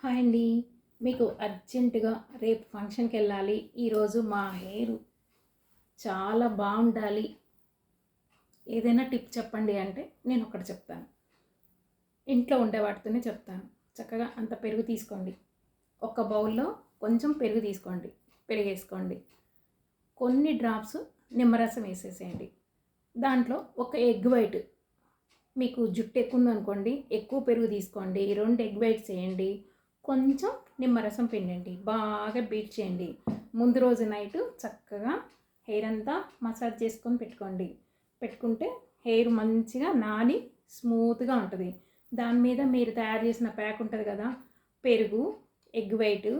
Hi అండి. మీకు అర్జెంటుగా రేపు ఫంక్షన్‌కెళ్ళాలి. ఈరోజు మా హెయిర్ చాలా బావుండాలి. ఏదైనా టిప్ చెప్పండి అంటే నేనొకటి చెప్తాను. ఇంట్లో ఉండే వాటితోనే చెప్తాను. చక్కగా అంత పెరుగు తీసుకోండి. ఒక బౌల్‌లో కొంచెం పెరుగు తీసుకోండి. పెరుగేసుకోండి. కొన్ని డ్రాప్స్ నిమ్మరసం వేసేసేయండి. దాంట్లో ఒక ఎగ్ వైట్, మీకు జుట్టు ఎక్కువ ఉందనుకోండి, ఎక్కువ పెరుగు తీసుకోండి. 2 ఎగ్ వైట్స్ వేయండి. కొంచెం నిమ్మరసం పిండండి. బాగా బీట్ చేయండి. ముందు రోజు నైట్ చక్కగా హెయిర్ అంతా మసాజ్ చేసుకొని పెట్టుకోండి. పెట్టుకుంటే హెయిర్ మంచిగా నాని స్మూత్గా ఉంటుంది. దాని మీద మీరు తయారు చేసిన ప్యాక్ ఉంటుంది కదా, పెరుగు, ఎగ్ వైట్,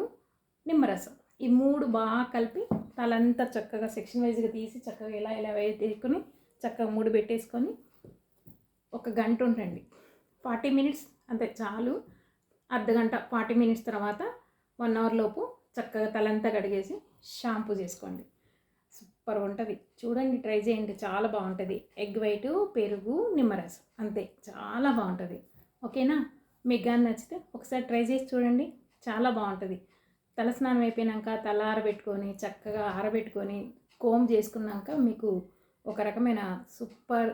నిమ్మరసం, ఈ 3 బాగా కలిపి తలంతా చక్కగా సెక్షన్ వైజ్గా తీసి చక్కగా ఇలా తీసుకొని చక్కగా ముడి పెట్టేసుకొని ఒక గంట ఉండండి. 40 మినిట్స్ అంతే చాలు. అర్ధగంట 40 మినిట్స్ తర్వాత 1 అవర్ లోపు చక్కగా తలంతా కడిగేసి షాంపూ చేసుకోండి. సూపర్ ఉంటుంది. చూడండి, ట్రై చేయండి, చాలా బాగుంటుంది. ఎగ్ వైట్, పెరుగు, నిమ్మరసం, అంతే, చాలా బాగుంటుంది. ఓకేనా? మీకు కానీ నచ్చితే ఒకసారి ట్రై చేసి చూడండి, చాలా బాగుంటుంది. తలస్నానం అయిపోయాక తల ఆరబెట్టుకొని చక్కగా ఆరబెట్టుకొని కోమ్ చేసుకున్నాక మీకు ఒక రకమైన సూపర్,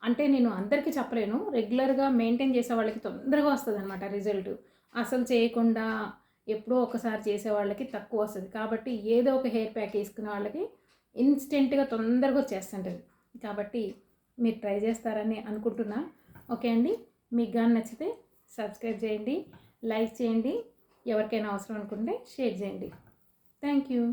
అంటే నేను అందరికీ చెప్పలేను, రెగ్యులర్గా మెయింటైన్ చేసే వాళ్ళకి తొందరగా వస్తుంది అనమాట రిజల్ట్. అసలు చేయకుండా ఎప్పుడో ఒకసారి చేసే వాళ్ళకి తక్కువ వస్తుంది. కాబట్టి ఏదో ఒక హెయిర్ ప్యాక్ వేసుకునే వాళ్ళకి ఇన్స్టెంట్గా తొందరగా వచ్చేస్తుంటుంది. కాబట్టి మీరు ట్రై చేస్తారని అనుకుంటున్నా. ఓకే అండి, మీకు కానీ నచ్చితే సబ్స్క్రైబ్ చేయండి, లైక్ చేయండి, ఎవరికైనా అవసరం అనుకుంటే షేర్ చేయండి. Thank you.